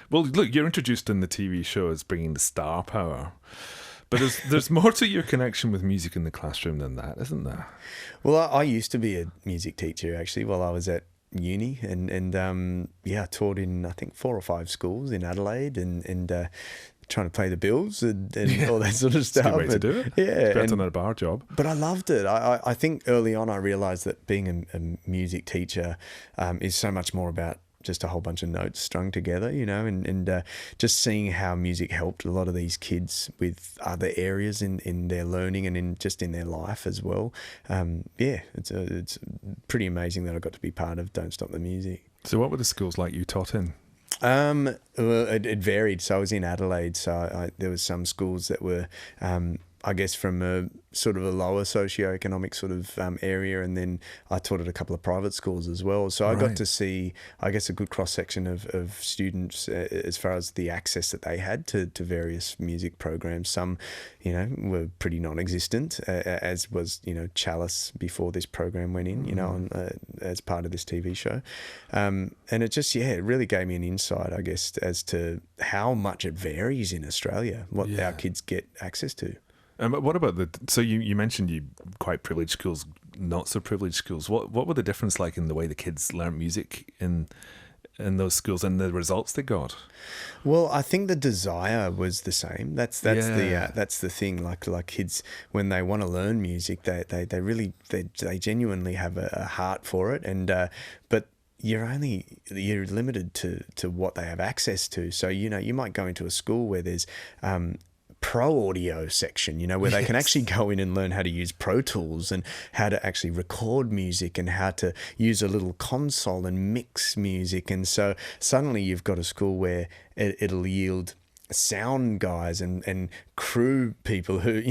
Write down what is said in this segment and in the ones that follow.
Well, look, you're introduced in the TV show as bringing the star power. But there's more to your connection with music in the classroom than that, isn't there? Well, I used to be a music teacher, actually, while I was at uni. And I taught in, I think, 4 or 5 schools in Adelaide and trying to pay the bills and all that sort of stuff. It's a good way to do it. Yeah. It's better than a bar job. But I loved it. I think early on I realised that being a music teacher is so much more about just a whole bunch of notes strung together, and just seeing how music helped a lot of these kids with other areas in their learning and in their life as well. It's pretty amazing that I got to be part of Don't Stop the Music. So what were the schools like you taught in? Well, it varied. So I was in Adelaide, so there was some schools that were I guess from a sort of a lower socioeconomic sort of area, and then I taught at a couple of private schools as well. So I got to see, I guess, a good cross-section of students as far as the access that they had to various music programs. Some, were pretty non-existent, as was, Chalice before this program went in, as part of this TV show. And it just, it really gave me an insight, I guess, as to how much it varies in Australia, what our kids get access to. What about so you mentioned you quite privileged schools, not so privileged schools. What were the difference like in the way the kids learn music in those schools and the results they got? Well, I think the desire was the same. That's the thing. Like kids, when they want to learn music, they really genuinely have a heart for it, and but you're limited to what they have access to. So you might go into a school where there's pro audio section, where they can actually go in and learn how to use Pro Tools and how to actually record music and how to use a little console and mix music. And so suddenly you've got a school where it'll yield sound guys and crew people who,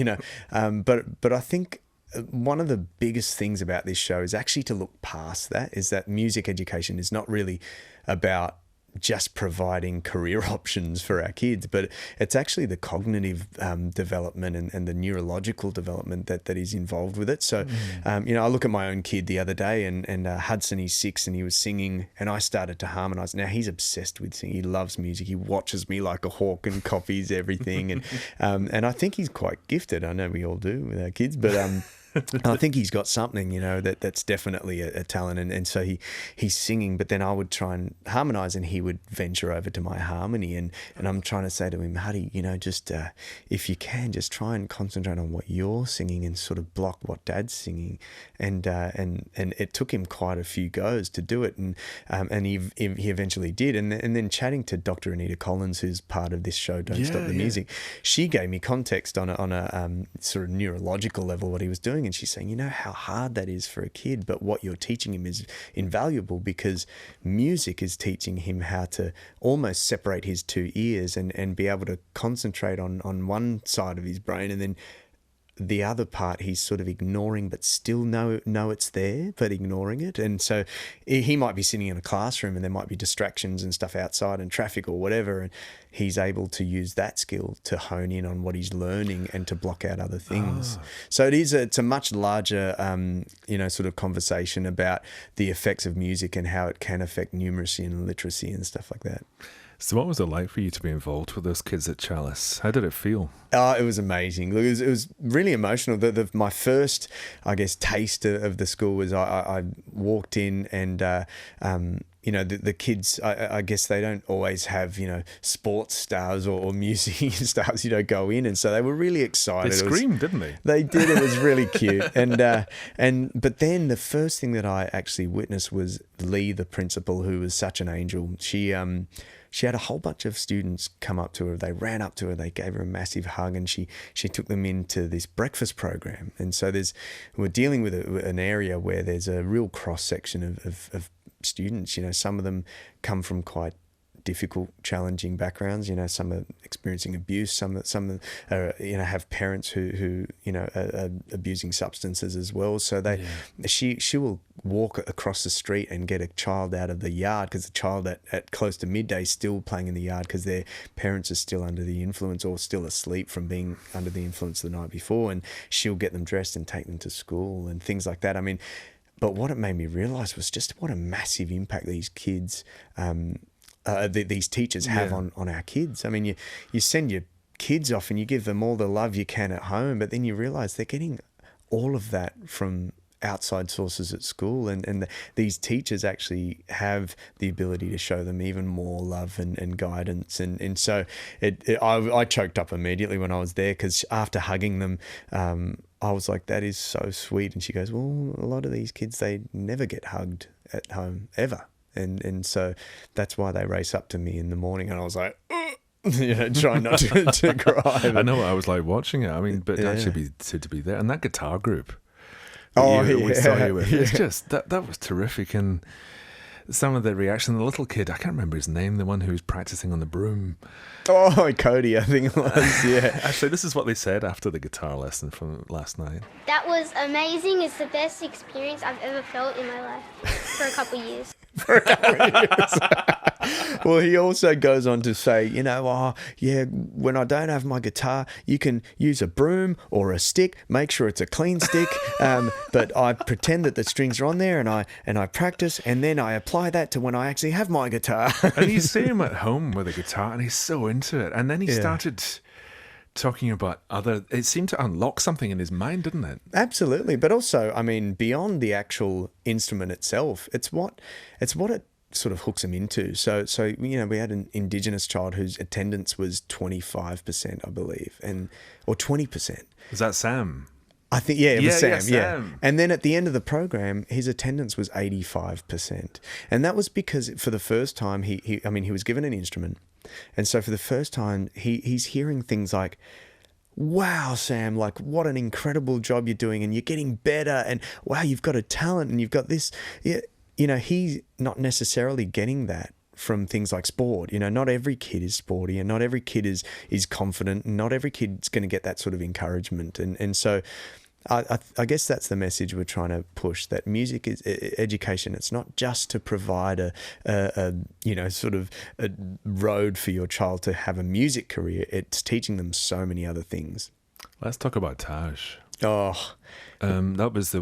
but I think one of the biggest things about this show is actually to look past that, is that music education is not really about just providing career options for our kids, but it's actually the cognitive development and the neurological development that is involved with it. So, I look at my own kid the other day, and Hudson, he's 6, and he was singing, and I started to harmonise. Now he's obsessed with singing. He loves music. He watches me like a hawk and copies everything, and I think he's quite gifted. I know we all do with our kids, but I think he's got something, that's definitely a talent. And so he's singing, but then I would try and harmonise and he would venture over to my harmony. And I'm trying to say to him, Huddy, just if you can, just try and concentrate on what you're singing and sort of block what Dad's singing. And it took him quite a few goes to do it. And he eventually did. And then chatting to Dr. Anita Collins, who's part of this show, Don't Stop the Music, she gave me context on a sort of neurological level what he was doing. And she's saying, how hard that is for a kid, but what you're teaching him is invaluable, because music is teaching him how to almost separate his 2 ears and be able to concentrate on one side of his brain, and then the other part he's sort of ignoring, but still know it's there, but ignoring it. And so he might be sitting in a classroom and there might be distractions and stuff outside and traffic or whatever, and he's able to use that skill to hone in on what he's learning and to block out other things. So it's a much larger sort of conversation about the effects of music and how it can affect numeracy and literacy and stuff like that. So what was it like for you to be involved with those kids at Chalice? How did it feel? It was amazing. Look, it was really emotional. My first, I guess, taste of the school was I walked in and, the kids, I guess they don't always have, sports stars or music stars, go in. And so they were really excited. They screamed, didn't they? They did. It was really cute. But then the first thing that I actually witnessed was Lee, the principal, who was such an angel. She had a whole bunch of students come up to her. They ran up to her. They gave her a massive hug, and she took them into this breakfast program. And so we're dealing with an area where there's a real cross section of students. Some of them come from quite difficult, challenging backgrounds. Some are experiencing abuse. Some are, have parents who are abusing substances as well. So she will walk across the street and get a child out of the yard, because the child at close to midday is still playing in the yard because their parents are still under the influence or still asleep from being under the influence the night before, and she'll get them dressed and take them to school and things like that. I mean, but what it made me realise was just what a massive impact these kids these teachers have on our kids. I mean, you send your kids off and you give them all the love you can at home, but then you realise they're getting all of that from outside sources at school, and these teachers actually have the ability to show them even more love and guidance, and so I choked up immediately when I was there, because after hugging them, I was like, that is so sweet. And she goes, well, a lot of these kids, they never get hugged at home ever, and so that's why they race up to me in the morning, and I was like, trying not to cry. I know what I was like watching it. I mean, but actually to be there, and that guitar group. We saw you with. It's just that was terrific, and some of the reaction. The little kid, I can't remember his name, the one who was practicing on the broom. Oh, Cody, I think it was. Yeah. Actually, this is what they said after the guitar lesson from last night. That was amazing. It's the best experience I've ever felt in my life for a couple of years. Well, he also goes on to say, when I don't have my guitar, you can use a broom or a stick. Make sure it's a clean stick. But I pretend that the strings are on there, and I practice, and then I apply that to when I actually have my guitar. And you see him at home with a guitar, and he's so into it. And then he started talking about it seemed to unlock something in his mind, didn't it? Absolutely. But also, I mean, beyond the actual instrument itself, it's what it sort of hooks him into. So we had an Indigenous child whose attendance was 25%, I believe, or 20%. Was that Sam? I think, it was Sam. Yeah, Sam. And then at the end of the program, his attendance was 85%. And that was because for the first time, he was given an instrument. And so for the first time, he's hearing things like, wow, Sam, like, what an incredible job you're doing, and you're getting better, and wow, you've got a talent, and you've got this. He's not necessarily getting that from things like sport. Not every kid is sporty, and not every kid is confident, and not every kid's going to get that sort of encouragement. And so I guess that's the message we're trying to push, that music is education. It's not just to provide a sort of a road for your child to have a music career. It's teaching them so many other things. Let's talk about Taj. Oh, that was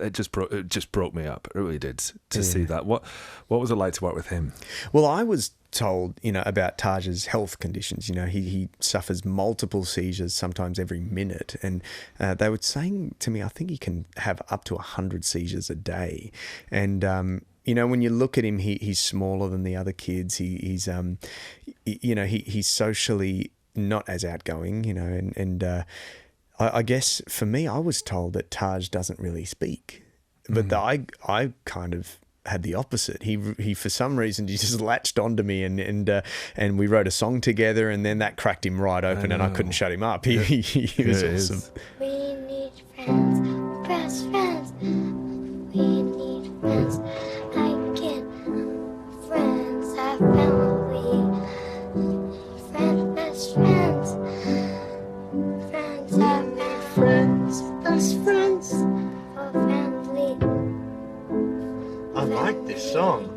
it just broke me up. It really did to see that. What was it like to work with him? Well, I was told, about Taj's health conditions. He suffers multiple seizures, sometimes every minute, and they were saying to me, I think he can have up to 100 seizures a day. And when you look at him, he's smaller than the other kids. He's socially not as outgoing. And I guess for me, I was told that Taj doesn't really speak, but I kind of had the opposite. He for some reason, he just latched onto me, and we wrote a song together, and then that cracked him right open, and I couldn't shut him up. He was awesome. We need friends, best friends. We need friends like it. Friends have family. Friends, best friends. Friends have friends, best friends. For family. I like this song.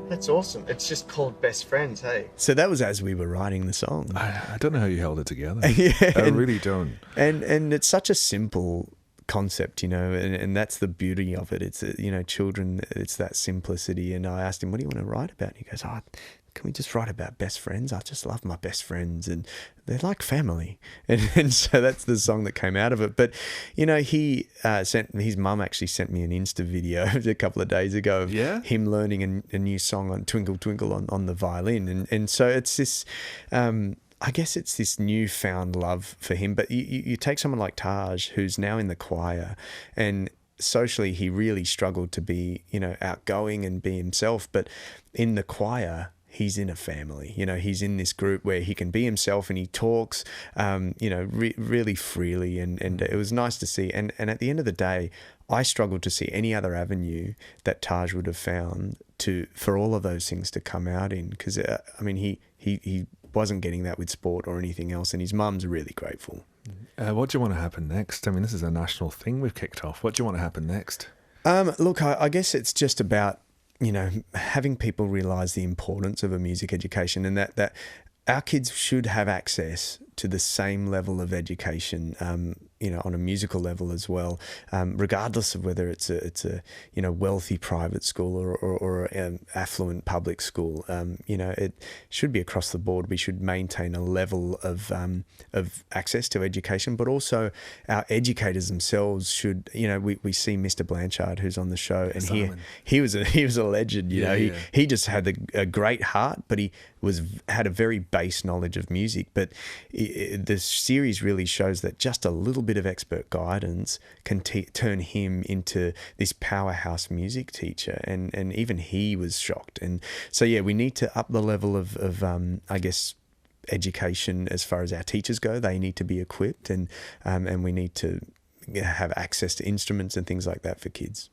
That's awesome. It's just called Best Friends, hey? So that was as we were writing the song. I don't know how you held it together. I really don't. And it's such a simple concept, and that's the beauty of it. It's, children, it's that simplicity. And I asked him, what do you want to write about? And he goes, can we just write about best friends? I just love my best friends, and they're like family. And so that's the song that came out of it. But, he his mum actually sent me an Insta video a couple of days ago of him learning a new song on Twinkle Twinkle on the violin. And so it's this, I guess it's this newfound love for him. But you take someone like Taj, who's now in the choir, and socially he really struggled to be, outgoing and be himself. But in the choir, he's in a family. He's in this group where he can be himself, and he talks, really freely. And it was nice to see. And at the end of the day, I struggled to see any other avenue that Taj would have found for all of those things to come out in. Because, he wasn't getting that with sport or anything else. And his mum's really grateful. What do you want to happen next? I mean, this is a national thing we've kicked off. What do you want to happen next? Look, I guess it's just about, having people realise the importance of a music education, and that our kids should have access to the same level of education, on a musical level as well, regardless of whether it's a wealthy private school or an affluent public school. It should be across the board. We should maintain a level of access to education, but also our educators themselves should. We see Mr. Blanchard, who's on the show, and he was a legend. He just had a great heart, but he had a very base knowledge of music. But the series really shows that just a little bit of expert guidance can turn him into this powerhouse music teacher, and even he was shocked. And so we need to up the level of I guess education as far as our teachers go. They need to be equipped, and we need to have access to instruments and things like that for kids.